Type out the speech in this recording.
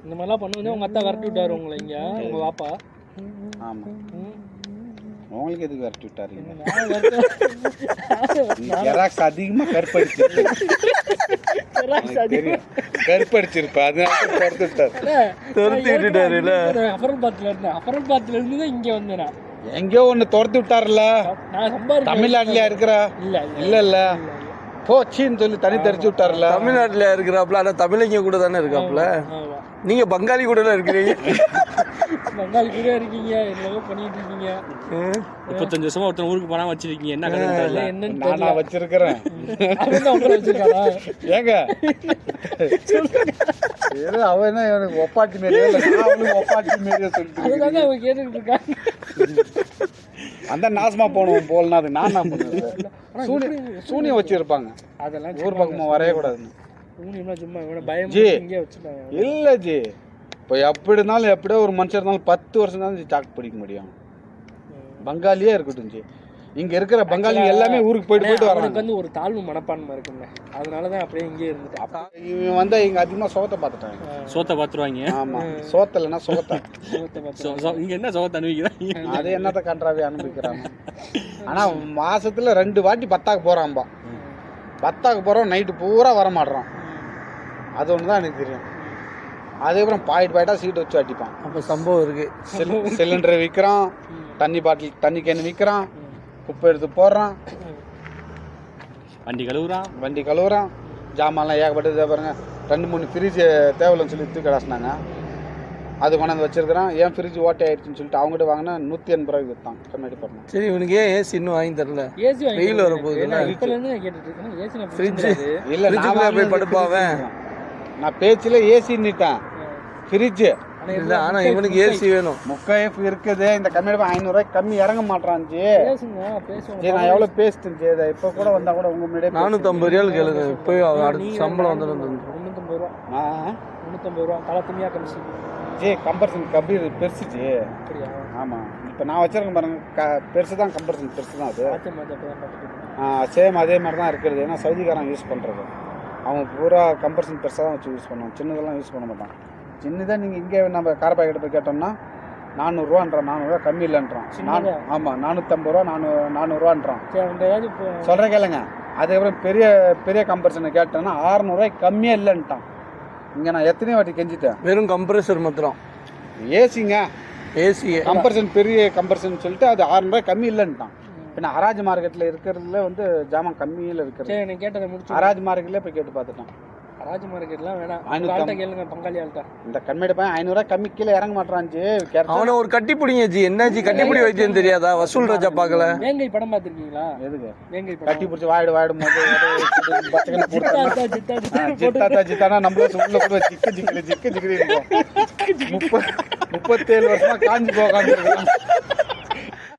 இந்த மாதிரிலாம் பண்ணுவோம். உங்கள் அத்தா விரட்டி விட்டாரு உங்களை இங்கே, உங்கள் வாப்பா? ஆமாம். உங்களுக்கு எதுக்கு விரட்டி விட்டாருங்க? ஜெராக்ஸ் அதிகமாக கருப்படிச்சிருப்பா, அதனால துரத்தி விட்டுட்டாருல்ல. அப்புறம் இருந்து தான் இங்கே வந்தேன். எங்கேயோ ஒன்று துரத்தி விட்டாருல்ல. தமிழ்நாட்டிலயா இருக்கிறா? இல்ல போச்சின்னு சொல்லி தனி தெரிச்சு விட்டாருல. தமிழ்நாட்டுல இருக்கிறாப்புல, ஆனா தமிழங்க கூட தானே இருக்காப்புல. நீங்க பங்காளி கூட இருக்கிறீங்க. பங்காளி கூட இருக்கீங்க, என்னவோ பண்ணிட்டு இருக்கீங்க. 35 வருஷமா ஒருத்தர் ஊருக்கு போனா வச்சிருக்கீங்க. என்ன கதை தெரியல. என்னன்னு நான் வச்சிருக்கிறேன். உங்களை வச்சிருக்காரா? ஏங்க அவன் என்ன எனக்கு ஒப்பாட்டி மாரியே இல்லை, அவனுக்கு ஒப்பாட்டி மாரியே சொல்லிட்டு அதுதாங்க அவங்க கேட்டுக்கிட்டு இருக்காங்க. அந்த நாசமா போனவன் போலனா அது நான் என்ன பண்ணுவேன்? சூனியம் வச்சிருப்பாங்க, அதெல்லாம் ஊர் பக்கமா வரைய கூடாதுன்னு. சும்மா பயம் இங்கே வச்சுட்டாங்க. இல்லை ஜி, இப்போ எப்படி இருந்தாலும் எப்படியோ ஒரு மனுஷன் இருந்தாலும் 10 வருஷம் தான் சாக்கு பிடிக்க முடியும். பங்காளியே இருக்கட்டும் ஜி, இங்க இருக்கிற பங்காளி எல்லாமே ஊருக்கு போயிட்டு வராங்க. வந்து ஒரு தாழ்வு மனப்பான்மை இருக்குங்க, அதனாலதான் அப்படியே இங்கே இருந்துட்டு. இவன் வந்து இங்க அதிகமா சோத்தை பார்த்துட்டாங்க. சோத்தை பார்த்துருவாங்க. ஆமா, சோத்தலைன்னா சோத்தை. இங்க என்ன சோத்தை அனுபவிக்கிறாங்க, அது என்னத்த கன்றாவே அனுபவிக்கிறாங்க. ஆனா மாசத்துல 2 வாட்டி பத்தாக்கு போறான்பா. பத்தாக்கு போறோம், நைட்டு பூரா வர மாட்டோம். அது ஒண்ணுதான் எனக்கு தெரியும். அதுக்கப்புறம் பாயிட்டா சீட்டு வச்சு அடிப்பான். அப்போ சம்பவம் இருக்கு. சிலிண்டர் விற்கிறான், தண்ணி பாட்டில் தண்ணி கேன் விற்கிறான், குப்பை எடுத்து போடுறான், வண்டி கழுவுறான், ஜாமான்லாம் ஏகப்பட்டது. பாருங்க 2-3 ஃப்ரிட்ஜ் தேவையில்லைன்னு சொல்லி தூக்கி கிடாசினாங்க. அது கொண்டாந்து வச்சிருக்கிறான். ஏன் ஃப்ரிட்ஜ் ஓட்டை ஆயிடுச்சுன்னு சொல்லிட்டு அவங்ககிட்ட வாங்கினா 180 ரூபாய்க்கு விற்றான் கண்ணாடி பண்ணான். சரி, இவனுக்கு ஏன் ஏசி இன்னும் வாங்கி தரல? ஏசி வெயில் வர போகுது. இல்லை, நான் போய் படுப்பாவேன். நான் பேச்சில் ஏசி நிட்டேன், ஃப்ரிட்ஜ் இல்லை. ஆனால் இவனுக்கு ஏசி வேணும். முக்கைஃப் இருக்குது. இந்த கண்ணாடி 500 ரூபாய்க்கு கம்மி இறங்க மாட்டான் ஜி. நான் எவ்வளோ பேசிட்டேன் ஜி. இதை இப்போ கூட வந்தால் கூட உங்கள் முன்னாடியே 450 ரூபாய் கேளுங்க. இப்போ அடுத்த சம்பளம் வந்துடும். 350 ரூபா. 350 ரூபா தலை துணியாக கமிச்சு ஜி. கம்பர்சன் கபடி பெருசு ஜி. ஆமாம், இப்போ நான் வச்சிருக்கேன் பாருங்க, பெருசு தான். கம்பர்சன் பெருசு தான் அது. சேம் அதே மாதிரி தான் இருக்கிறது. ஏன்னா சவுதிக்காரன் யூஸ் பண்ணுறது, அவங்க பூரா கம்பர்சன் பெருசாக தான் வச்சு யூஸ் பண்ணுவாங்க, சின்னதெல்லாம் யூஸ் பண்ண மாட்டான். சின்னதாக நீங்கள் இங்கே நம்ம கார பாக்கெட்டை போய் கேட்டோம்னா 400 ரூபான்றான். 400 ரூபா கம்மி இல்லைன்றான். ஆமாம், 450 ரூபா 400 ரூபான்றான். சொல்கிறேன் கேளுங்க. அதுக்கப்புறம் பெரிய பெரிய கம்பர்சனை கேட்டோன்னா 600 ரூபாய்க்கு கம்மியாக இல்லைன்ட்டான். இங்கே நான் எத்தனையோ வாட்டி கெஞ்சிட்டேன். வெறும் கம்ப்ரெசர் மாத்திரம். ஏசிங்க, ஏசி கம்பர்சன் பெரிய கம்பர்சன் சொல்லிட்டு அது 600 ரூபாய் கம்மி இல்லைன்ட்டான். பின்ன ஹராஜ் மார்க்கெட்டில் இருக்கிறதுல வந்து ஜாமான் கம்மியில் இருக்கிறது. நீ கேட்டதை முடிச்சு ஹராஜ் மார்க்கெட்லேயே போய் கேட்டு பார்த்துட்டான். ஹராஜ் மார்க்கெட்லாம் வேணாம், கேளுங்க பங்காளி ஆள்கிட்ட. இந்த கண்மேடு பையன் 500 ரூபாய் கம்மி கீழே இறங்க மாட்டான் ஜி. அவனை ஒரு கட்டி பிடிங்க ஜி. என்ன ஜி கட்டிப்பிடி வைத்தியம் தெரியாதா? வசூல் ராஜா பார்க்கல. வேங்கை படம் பார்த்துருக்கீங்களா? எதுக்கு வேங்கை கட்டி பிடிச்சி வாயிடு போது ஜித்தானா நம்மள உள்ள கூட ஜிக்கு ஜிக்கு இருக்கும். 37 வருஷமா காஞ்சி போகாம